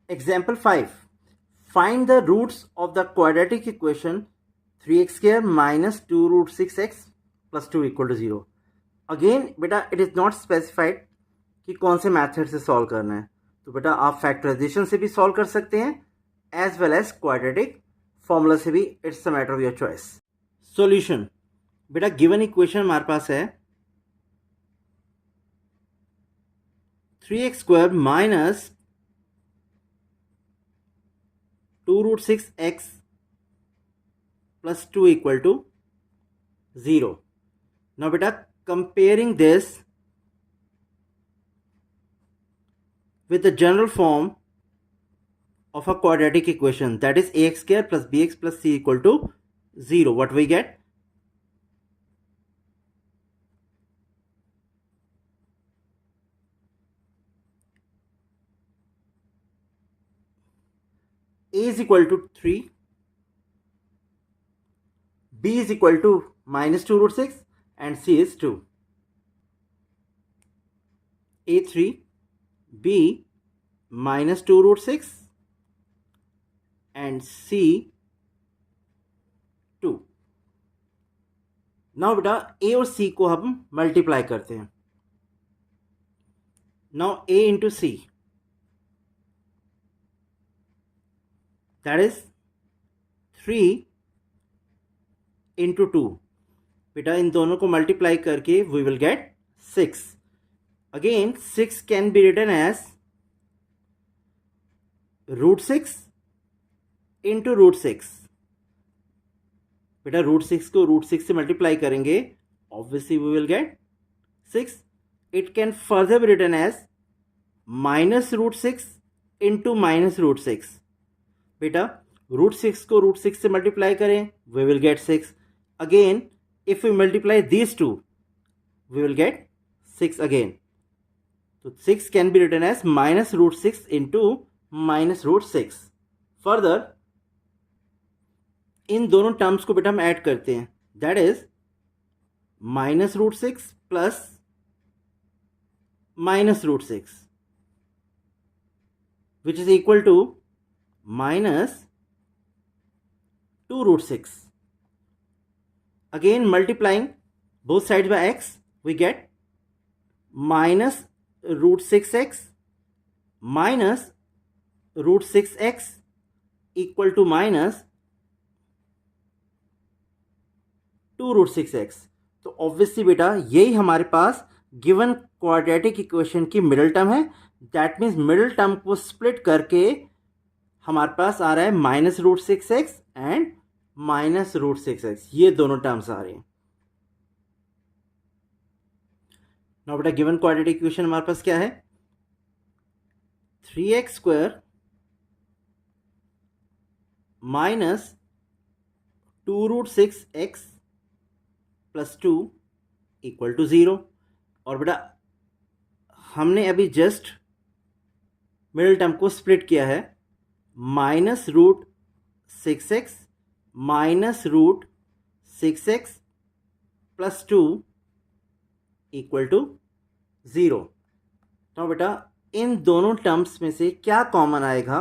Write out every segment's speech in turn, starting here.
Example 5. Find the roots of the quadratic equation 3x square minus 2 root 6x plus 2 equal to 0. Again बेटा it is not specified कि कौन से method से solve करना है, तो बेटा आप फैक्टराइजेशन से भी सॉल्व कर सकते हैं as well as quadratic formula से भी, it's a matter of your choice. Solution बेटा गिवन इक्वेशन हमारे पास है 3x square minus 2 root 6x plus 2 equal to 0. Now beta comparing this with the general form of a quadratic equation, that is ax square plus bx plus c equal to 0, what we get? A is equal to 3, b is equal to minus 2 root 6 and c is 2. A 3, b minus 2 root 6 and c 2. Now बेटा a और c को हम multiply करते हैं. Now a into c, that is 3 into 2. बेटा इन दोनों को मल्टीप्लाई करके we will get 6. Again 6 can be written as root 6 into root 6. बेटा root 6 को root 6 से मल्टीप्लाई करेंगे, obviously we will get 6. It can further be written as minus root 6 into minus root 6. बेटा रूट 6 को root 6 से multiply करें, we will get 6. Again if we multiply these two, we will get 6 again. तो 6 can be written as minus root 6 into minus root 6. Further इन दोनों terms को बेटा हम ऐड करते हैं, that is minus root 6 plus minus root 6 which is equal to minus 2 root 6. Again multiplying both sides by x, we get minus root 6x minus root 6x equal to minus 2 root 6x. तो obviously बेटा यही हमारे पास given quadratic equation की middle term है. That means middle term को split करके हमारे पास आ रहा है minus root 6x and minus root 6x, ये दोनों टर्म्स आ रहे हैं. नाउ बेटा गिवन क्वाड्रेटिक इक्वेशन हमारे पास क्या है, 3x square minus 2 root 6x plus 2 equal to 0. और बेटा हमने अभी जस्ट मिडिल टर्म को स्प्लिट किया है, minus root 6x minus root 6x plus 2 equal to 0. तो बेटा इन दोनों टर्म्स में से क्या कॉमन आएगा,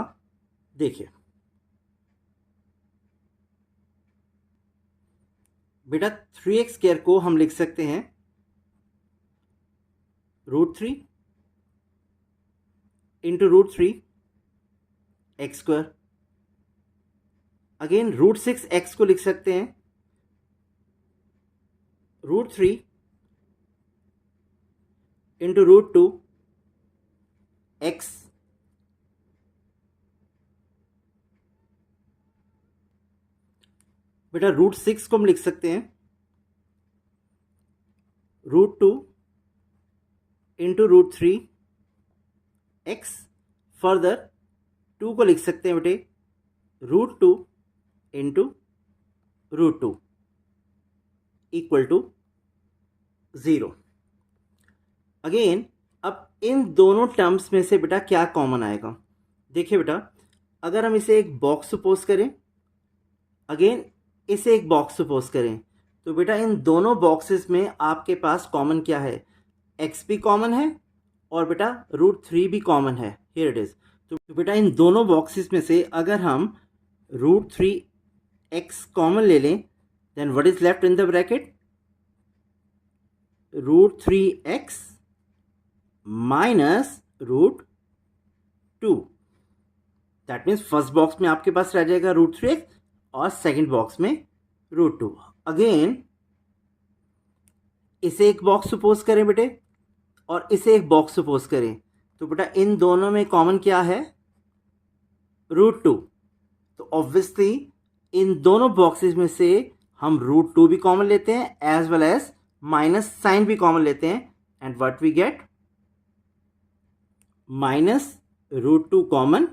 देखिए बेटा 3x स्क्वायर को हम लिख सकते हैं root 3 into root 3 x square. Again root 6x को लिख सकते हैं रूट 3 इंटू रूट 2 एक्स. बेटा रूट 6 को हम लिख सकते हैं root 2 into root 3 x. Further 2 को लिख सकते हैं बेटे root 2 into root 2 equal to 0. Again अब इन दोनों टर्म्स में से बेटा क्या कॉमन आएगा, देखिए बेटा अगर हम इसे एक बॉक्स सपोज करें, अगेन इसे एक बॉक्स सपोज करें, तो बेटा इन दोनों बॉक्सेस में आपके पास कॉमन क्या है, x भी कॉमन है और बेटा रूट 3 भी कॉमन है. Here it is. तो बेटा इन दोनों बॉक्सेस में से अगर हम √3x कॉमन ले लें, then what is left in the bracket? √3x minus √2। That means first box में आपके पास रह जाएगा √3x और सेकेंड बॉक्स में √2। अगेन इसे एक बॉक्स सपोज करें बेटे और इसे एक बॉक्स सपोज करें, तो बेटा इन दोनों में कॉमन क्या है? √2। तो ऑब्वियसली इन दोनों बॉक्सेस में से हम √2 भी कॉमन लेते हैं as well as minus sign भी कॉमन लेते हैं, and what we get? Minus √2 common,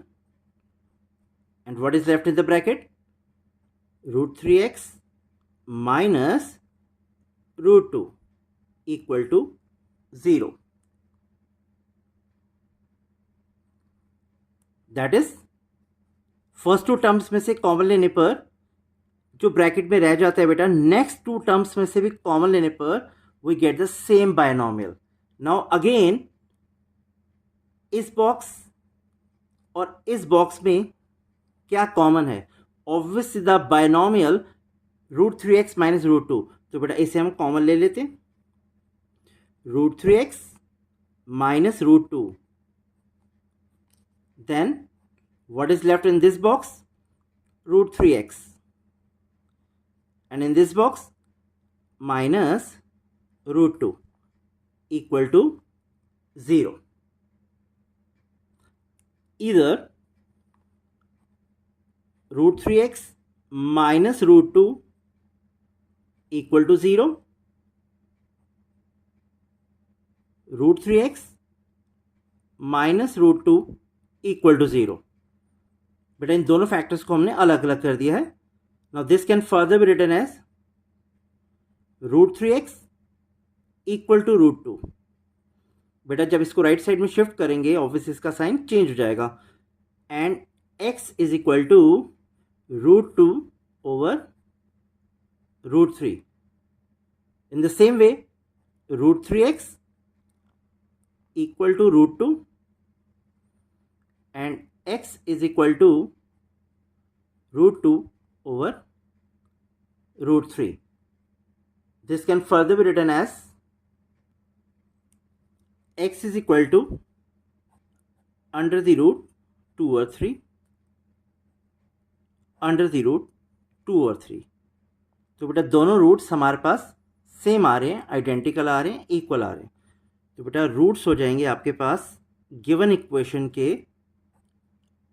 and what is left in the bracket? √3x minus √2 equal to 0. That is first two terms में से कॉमन लेने पर जो ब्रैकेट में रह जाता है बेटा, नेक्स्ट टू टर्म्स में से भी कॉमन लेने पर we get the same binomial. Now again इस बॉक्स और इस बॉक्स में क्या कॉमन है? Obviously the binomial √3x minus √2। तो बेटा इसे हम कॉमन ले लेते हैं, √3x minus √2। Then what is left in this box? √3x, and in this box minus √2 equal to 0। either √3x minus √2 equal to 0, √3x minus √2 equal to 0। बेटा इन दोनों फैक्टर्स को हमने अलग अलग कर दिया है। Now this can further be written as √3x equal to √2। बेटा जब इसको राइट साइड में शिफ्ट करेंगे ऑब्वियसली इसका साइन चेंज हो जाएगा, and x is equal to √2 over √3। In the same way, √3x equal to √2 and x is equal to √2 over √3. This can further be written as x is equal to under the root 2 over 3 under the root 2 और 3। तो बेटा दोनों roots हमारे पास same आ रहे हैं, identical आ रहे हैं, equal आ रहे हैं। तो बेटा रूट्स हो जाएंगे आपके पास गिवन इक्वेशन के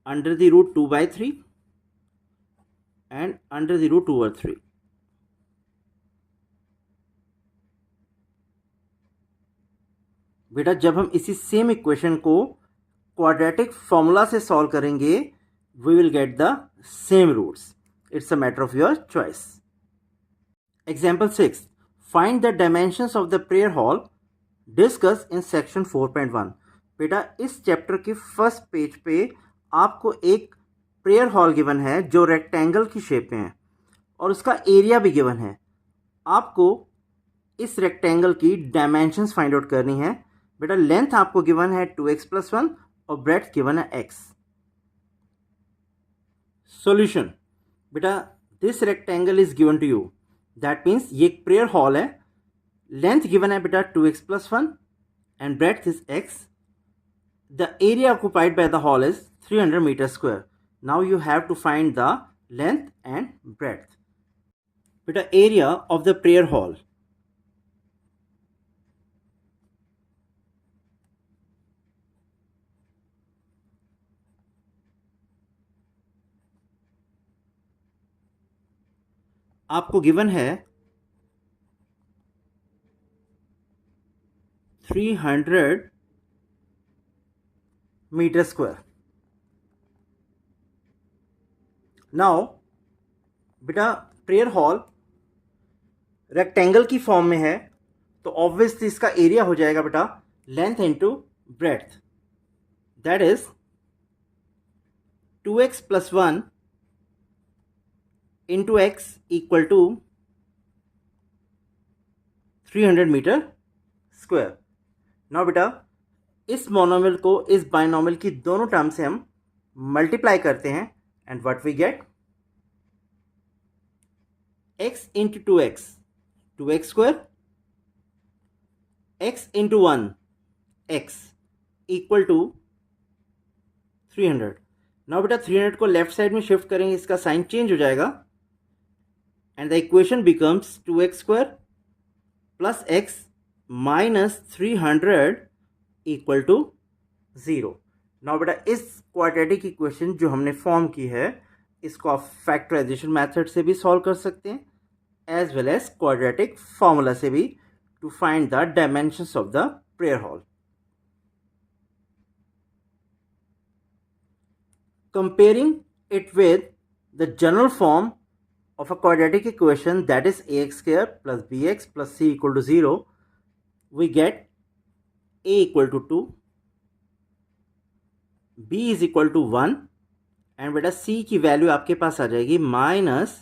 under the root 2/3 and under the root 2 और 3। बेटा जब हम इसी सेम इक्वेशन को क्वाड्रेटिक फॉर्मूला से सॉल्व करेंगे, we will get the same roots. It's a matter of your choice. Example 6. Find the dimensions of the prayer hall discussed in section 4.1. बेटा इस चैप्टर के फर्स्ट पेज पे आपको एक prayer hall given है जो रेक्टेंगल की शेप में है और उसका एरिया भी गिवन है। आपको इस रेक्टेंगल की डायमेंशंस फाइंड आउट करनी है। बेटा लेंथ आपको गिवन है 2x + 1 और ब्रेड्थ गिवन है x। सॉल्यूशन, बेटा this rectangle is given to you, that means ये एक प्रेयर हॉल है, लेंथ गिवन है बेटा 2x + 1 and breadth is x। The area occupied by the hall is 300 metre square. Now you have to find the length and breadth. बेटा area of the prayer hall, आपको given है 300 metre square. Now बेटा prayer hall rectangle की form में है तो obviously इसका area हो जाएगा बेटा length into breadth, that is 2x + 1 into x equal to 300 metre square. Now बेटा इस मोनोमियल को इस बायनॉमियल की दोनों टर्म से हम मल्टीप्लाई करते हैं and what we get, x into 2x, 2x square, x into 1 x equal to 300। Now बेटा 300 को लेफ्ट साइड में शिफ्ट करेंगे, इसका साइन चेंज हो जाएगा and the equation becomes 2x square plus x minus 300 equal to 0। Now बेटा इस quadratic equation जो हमने फॉर्म की है, इसको आप फैक्टराइजेशन मेथड से भी सॉल्व कर सकते हैं as well as quadratic formula से भी, to find the dimensions of the prayer hall. Comparing it with the general form of a quadratic equation, that is ax square plus bx plus c equal to 0, we get a equal to 2, b is equal to 1 and बेटा c की value आपके पास आ जाएगी minus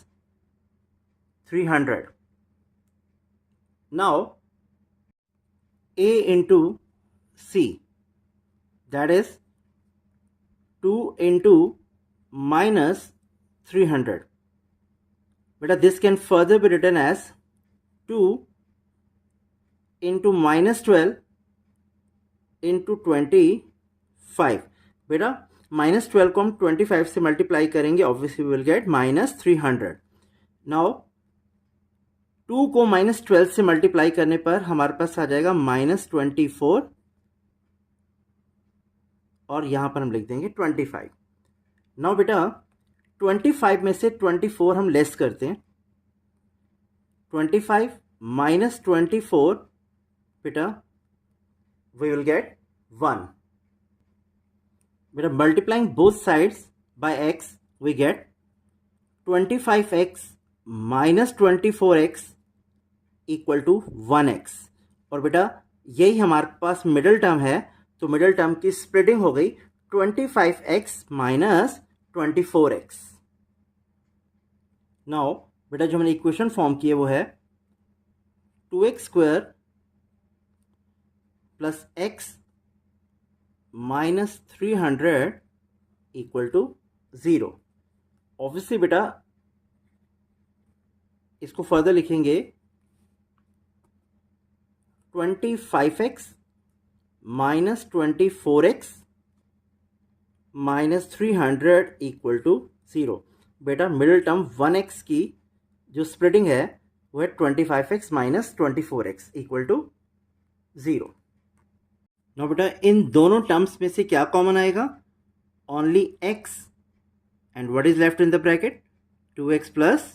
300। Now a into c, that is 2 into minus 300. Beta this can further be written as 2 into minus 12 into 25. बेटा minus 12 को हम 25 से multiply करेंगे, obviously we will get minus 300। Now 2 को माइनस 12 से मल्टीप्लाई करने पर हमारे पास आ जाएगा माइनस 24 और यहां पर हम लिख देंगे 25। नाउ बेटा 25 में से 24 हम लेस करते हैं, 25 माइनस 24 बेटा वी विल गेट 1। बेटा multiplying both sides by x we get 25x minus 24x equal to 1x। और बेटा यही हमारे पास मिडिल टर्म है, तो मिडिल टर्म की स्प्लिटिंग हो गई 25x माइनस 24x। नाउ बेटा जो हमने इक्वेशन फॉर्म की है वो है 2x square plus x minus 300 equal to 0। Obviously बेटा इसको फर्दर लिखेंगे 25x minus 24x minus 300 equal to 0। बेटा मिडिल टर्म 1x की जो स्प्लिटिंग है वो है 25x minus 24x equal to 0। Now बेटा इन दोनों टर्म्स में से क्या कॉमन आएगा, only x and what is left in the bracket 2x plus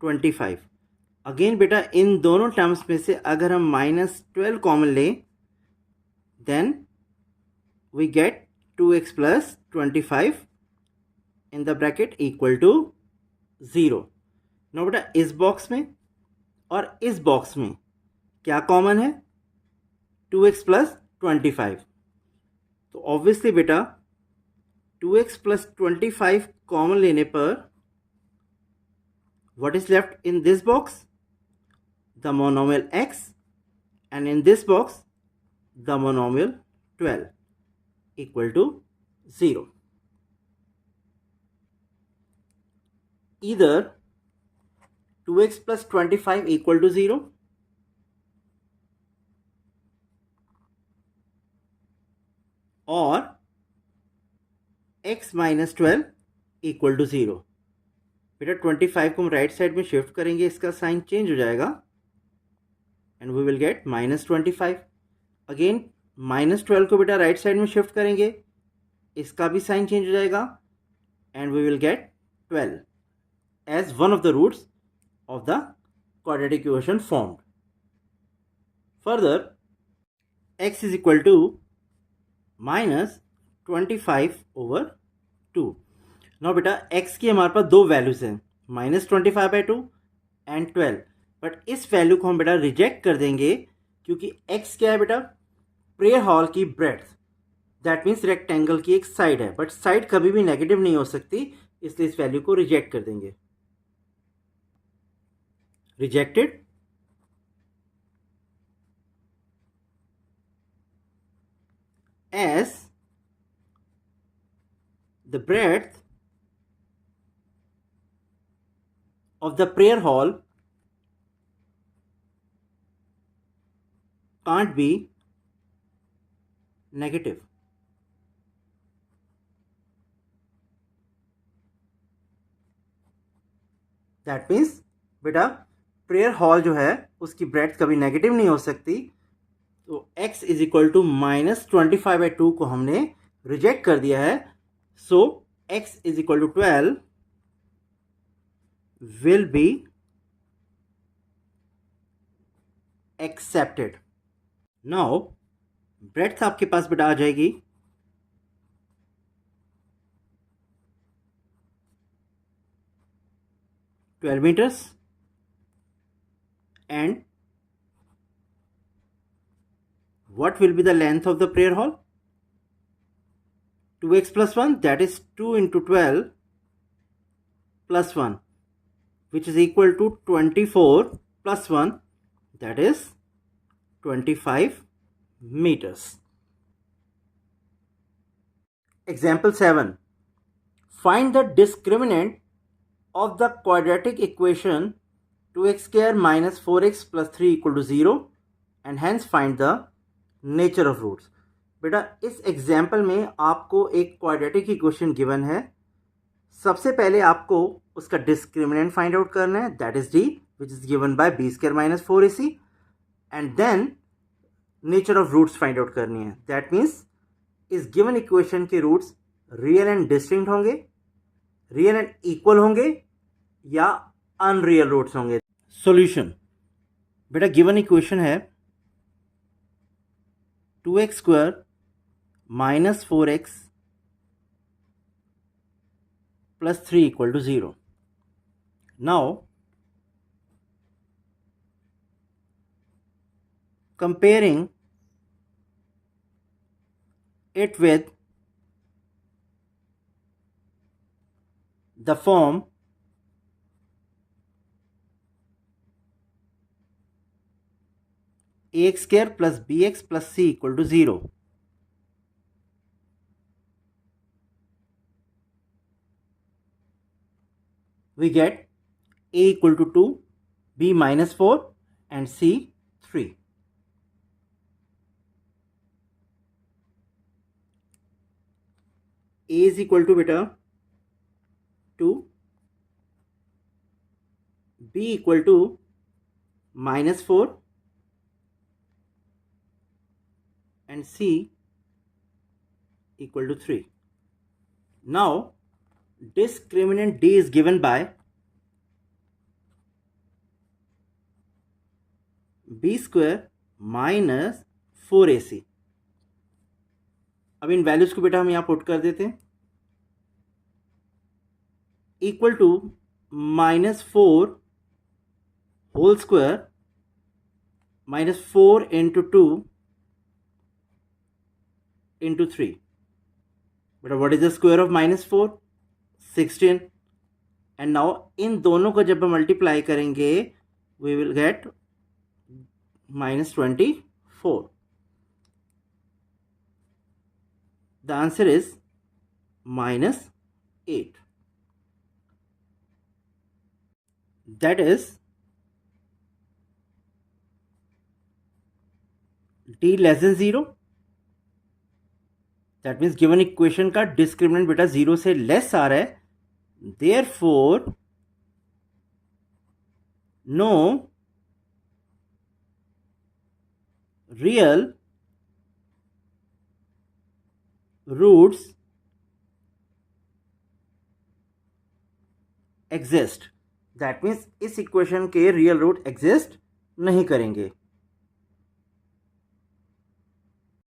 25। Again बेटा इन दोनों टर्म्स में से अगर हम माइनस 12 कॉमन लें then we get 2x plus 25 in the bracket equal to 0। Now बेटा इस बॉक्स में और इस बॉक्स में क्या कॉमन है, 2x प्लस 25। तो ऑब्वियसली बेटा 2x प्लस 25 कॉमन लेने पर what is left in this box, the monomial x, and in this box the monomial 12 equal to 0. Either 2x plus 25 equal to 0 or x minus 12 equal to 0। बेटा 25 को हम right side में shift करेंगे, इसका sign change हो जाएगा and we will get minus 25। Again minus 12 को बेटा राइट साइड में शिफ्ट करेंगे, इसका भी साइन चेंज हो जाएगा and we will get 12 as one of the roots of the quadratic equation formed. Further x is equal to minus 25 over 2। Now बेटा x की हमारे पास दो वैल्यूज हैं, माइनस 25/2 एंड 12, बट इस वैल्यू को हम बेटा रिजेक्ट कर देंगे क्योंकि x क्या है बेटा, प्रेयर हॉल की ब्रेड्थ, दैट मीन्स रेक्टेंगल की एक साइड है, बट साइड कभी भी नेगेटिव नहीं हो सकती, इसलिए इस वैल्यू को रिजेक्ट कर देंगे। Rejected. S the breadth of the prayer hall can't be negative. That means बेटा प्रेयर हॉल जो है उसकी ब्रेड्थ कभी नेगेटिव नहीं हो सकती. तो x इज इक्वल टू -25/2 को हमने रिजेक्ट कर दिया है. So x is equal to 12 will be accepted. Now breadth आपके पास बेटा आ जाएगी 12 meters and what will be the length of the prayer hall? 2x plus 1, that is 2 into 12 plus 1, which is equal to 24 plus 1, that is 25 meters. Example 7. Find the discriminant of the quadratic equation 2x square minus 4x plus 3 equal to 0 and hence find the nature of roots. बेटा इस example में आपको एक quadratic equation given है. सबसे पहले आपको उसका डिस्क्रिमिनेंट फाइंड आउट करना है, that is D which is given by B square minus 4ac, and then nature of roots find out करनी है. दैट मीन्स इस गिवन इक्वेशन के रूट्स रियल एंड डिस्टिंक्ट होंगे, रियल एंड इक्वल होंगे या unreal roots होंगे. Solution बेटा given equation है 2x square minus 4x plus 3 equal to 0. Now comparing it with the form ax square plus bx plus c equal to 0. We get a equal to 2, b minus 4 and c 3. a is equal to beta 2, b equal to minus 4 and c equal to 3. Now discriminant d is given by b square minus 4ac. अब इन values को बेटा हम यहाँ put कर देते हैं. Equal to -4 whole square -4 into 2 into 3. बेटा what is the square of -4? 16. And now इन दोनों को जब हम मल्टीप्लाई करेंगे we will get -24. The answer is -8. That is d less than 0. That means given equation का डिस्क्रिमिनेंट बेटा 0 से लेस आ रहा है. Therefore no real roots exist. That means इस इक्वेशन के रियल रूट एग्जिस्ट नहीं करेंगे.